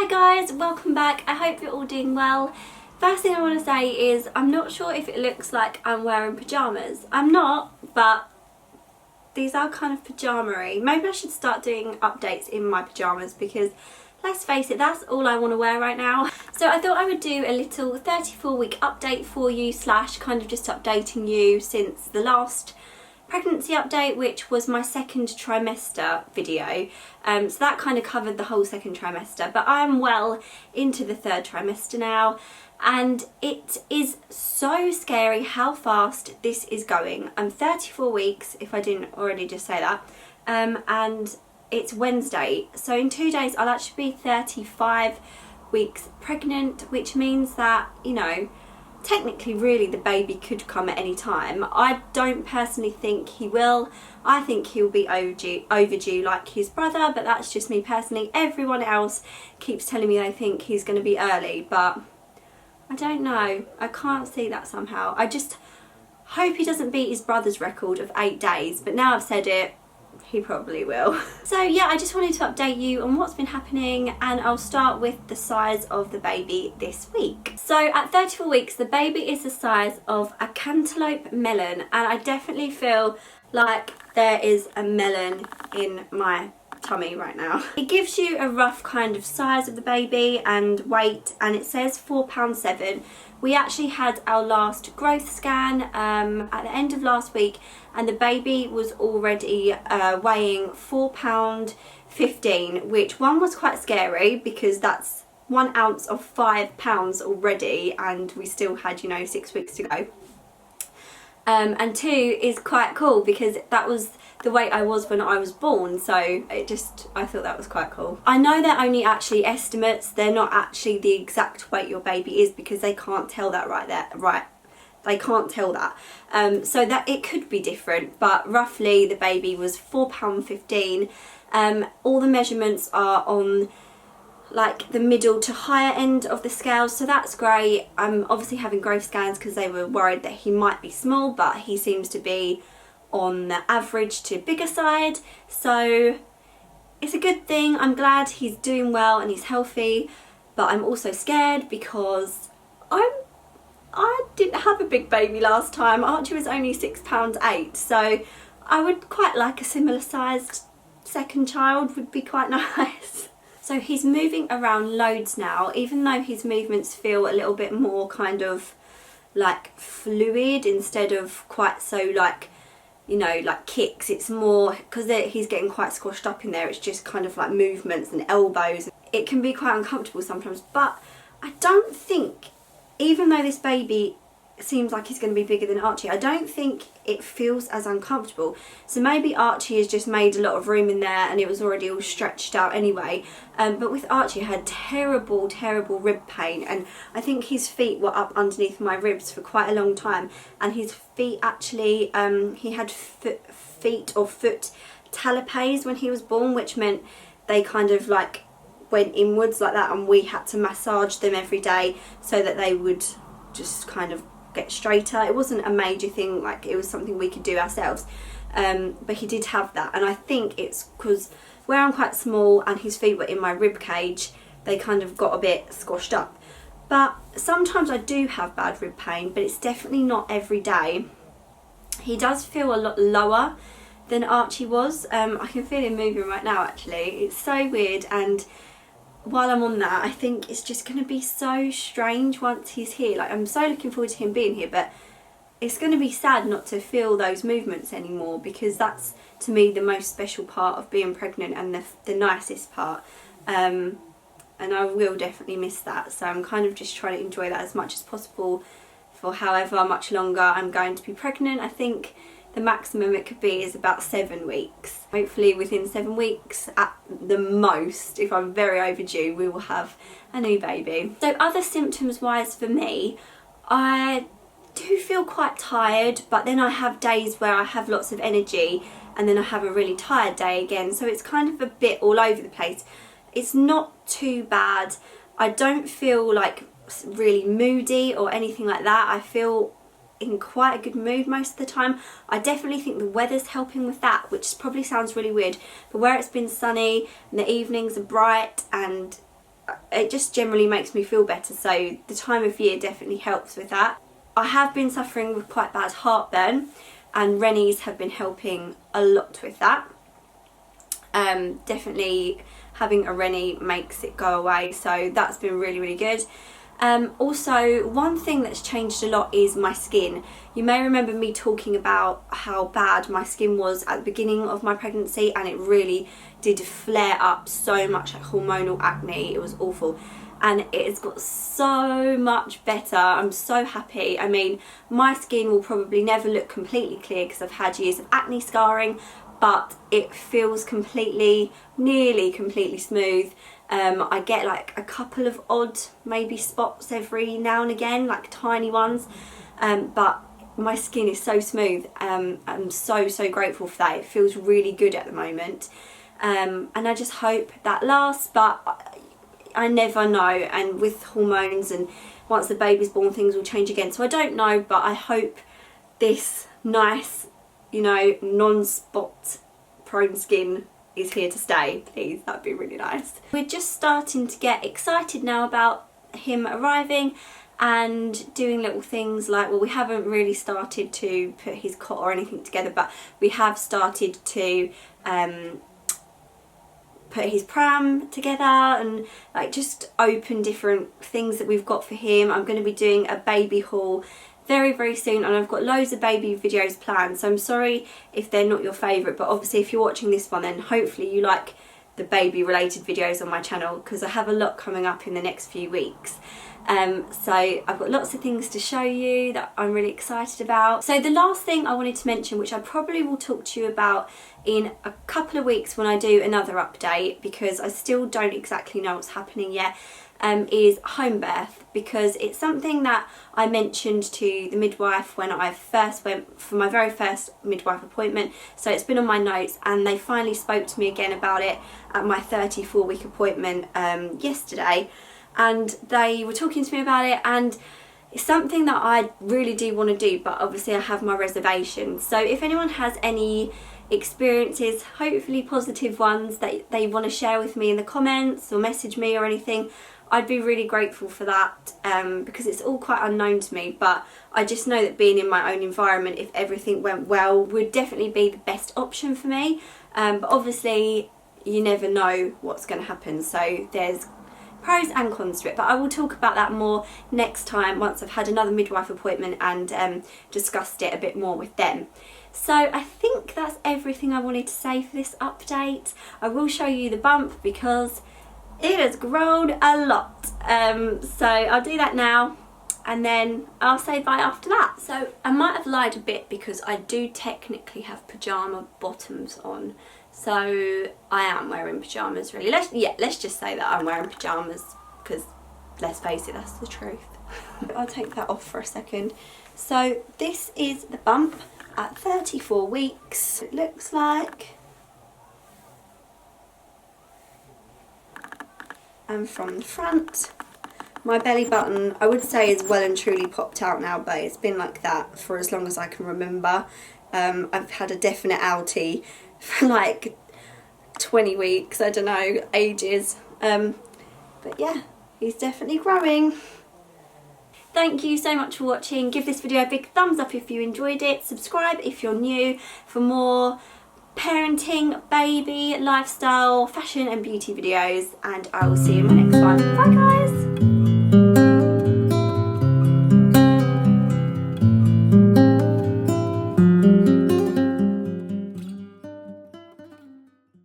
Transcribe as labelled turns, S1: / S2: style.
S1: guys, welcome back. I hope you're all doing well. First thing I want to say is I'm not sure if it looks like I'm wearing pyjamas. I'm not, but these are kind of pyjama-y. Maybe I should start doing updates in my pyjamas because let's face it, that's all I want to wear right now. So I thought I would do a little 34-week update for you, slash kind of just updating you since the last pregnancy update, which was my second trimester video. So that kind of covered the whole second trimester, but I'm well into the third trimester now, and it is so scary how fast this is going. I'm 34 weeks, if I didn't already just say that, and it's Wednesday, so in 2 days I'll actually be 35 weeks pregnant, which means that, you know, technically really the baby could come at any time. I don't personally think he will. I think he'll be overdue like his brother, but that's just me personally. Everyone else keeps telling me they think he's going to be early, but I don't know. I can't see that somehow. I just hope he doesn't beat his brother's record of 8 days, but now I've said it, he probably will. So yeah, I just wanted to update you on what's been happening, and I'll start with the size of the baby this week. So at 34 weeks, the baby is the size of a cantaloupe melon, and I definitely feel like there is a melon in my tummy right now. It gives you a rough kind of size of the baby and weight, and it says 4.7 pounds. We actually had our last growth scan at the end of last week, and the baby was already weighing 4.15 pounds, which one was quite scary because that's 1 ounce of 5 pounds already, and we still had, you know, 6 weeks to go. And 2 is quite cool because that was the weight I was when I was born, so I thought that was quite cool. I know they're only actually estimates, they're not actually the exact weight your baby is because they can't tell that they can't tell that. So that it could be different, but roughly the baby was 4.15 pounds. All the measurements are on like the middle to higher end of the scales, so that's great. I'm obviously having growth scans because they were worried that he might be small, but he seems to be on the average to bigger side, so it's a good thing. I'm glad he's doing well and he's healthy, but I'm also scared because I didn't have a big baby last time. Archie was only 6.8 pounds, so I would quite like a similar sized second child, would be quite nice. So he's moving around loads now, even though his movements feel a little bit more kind of like fluid instead of quite so like, you know, like kicks. It's more because he's getting quite squashed up in there. It's just kind of like movements and elbows. It can be quite uncomfortable sometimes, but I don't think, even though this baby seems like he's going to be bigger than Archie, I don't think it feels as uncomfortable. So maybe Archie has just made a lot of room in there and it was already all stretched out anyway. But with Archie, I had terrible rib pain, and I think his feet were up underneath my ribs for quite a long time, and his feet actually, he had foot talipes when he was born, which meant they kind of like went inwards like that, and we had to massage them every day so that they would just kind of get straighter. It wasn't a major thing, like it was something we could do ourselves, but he did have that, and I think it's because where I'm quite small and his feet were in my rib cage, they kind of got a bit squashed up. But sometimes I do have bad rib pain, but it's definitely not every day. He does feel a lot lower than Archie was. I can feel him moving right now actually. It's so weird, and while I'm on that, I think it's just going to be so strange once he's here. Like, I'm so looking forward to him being here, but it's going to be sad not to feel those movements anymore, because that's, to me, the most special part of being pregnant and the nicest part. And I will definitely miss that. So I'm kind of just trying to enjoy that as much as possible for however much longer I'm going to be pregnant. I think the maximum it could be is about 7 weeks. Hopefully within 7 weeks at the most, if I'm very overdue, we will have a new baby. So other symptoms wise for me, I do feel quite tired, but then I have days where I have lots of energy and then I have a really tired day again, so it's kind of a bit all over the place. It's not too bad. I don't feel like really moody or anything like that. I feel in quite a good mood most of the time. I definitely think the weather's helping with that, which probably sounds really weird, but where it's been sunny and the evenings are bright and it just generally makes me feel better, so the time of year definitely helps with that. I have been suffering with quite bad heartburn, and Rennies have been helping a lot with that. Definitely having a Rennie makes it go away, so that's been really, really good. Also, one thing that's changed a lot is my skin. You may remember me talking about how bad my skin was at the beginning of my pregnancy, and it really did flare up so much, like hormonal acne. It was awful, and it has got so much better. I'm so happy. I mean, my skin will probably never look completely clear because I've had years of acne scarring, but it feels nearly completely smooth. I get like a couple of odd maybe spots every now and again, like tiny ones, but my skin is so smooth. I'm so grateful for that. It feels really good at the moment, and I just hope that lasts, but I never know, and with hormones and once the baby's born things will change again, so I don't know, but I hope this nice, you know, non-spot prone skin is here to stay, please. That'd be really nice. We're just starting to get excited now about him arriving and doing little things like, well, we haven't really started to put his cot or anything together, but we have started to put his pram together and like just open different things that we've got for him. I'm going to be doing a baby haul very soon, and I've got loads of baby videos planned, so I'm sorry if they're not your favourite, but obviously if you're watching this one then hopefully you like the baby related videos on my channel, because I have a lot coming up in the next few weeks. So I've got lots of things to show you that I'm really excited about. So the last thing I wanted to mention, which I probably will talk to you about in a couple of weeks when I do another update, because I still don't exactly know what's happening yet, is home birth, because it's something that I mentioned to the midwife when I first went for my very first midwife appointment, so it's been on my notes, and they finally spoke to me again about it at my 34-week appointment yesterday, and they were talking to me about it, and it's something that I really do want to do, but obviously I have my reservations. So if anyone has any experiences, hopefully positive ones, that they want to share with me in the comments or message me or anything, I'd be really grateful for that, because it's all quite unknown to me, but I just know that being in my own environment, if everything went well, would definitely be the best option for me, but obviously you never know what's going to happen, so there's pros and cons to it, but I will talk about that more next time once I've had another midwife appointment and discussed it a bit more with them. So I think that's everything I wanted to say for this update. I will show you the bump because it has grown a lot, so I'll do that now and then I'll say bye after that. So I might have lied a bit because I do technically have pyjama bottoms on, so I am wearing pyjamas really. Let's just say that I'm wearing pyjamas, because let's face it, that's the truth. I'll take that off for a second. So this is the bump at 34 weeks. It looks like, and from the front, my belly button, I would say, is well and truly popped out now, but it's been like that for as long as I can remember. I've had a definite outie for like 20 weeks, I don't know, ages, but yeah, he's definitely growing. Thank you so much for watching. Give this video a big thumbs up if you enjoyed it, subscribe if you're new for more parenting, baby, lifestyle, fashion and beauty videos, and I will see you in my next one. Bye guys!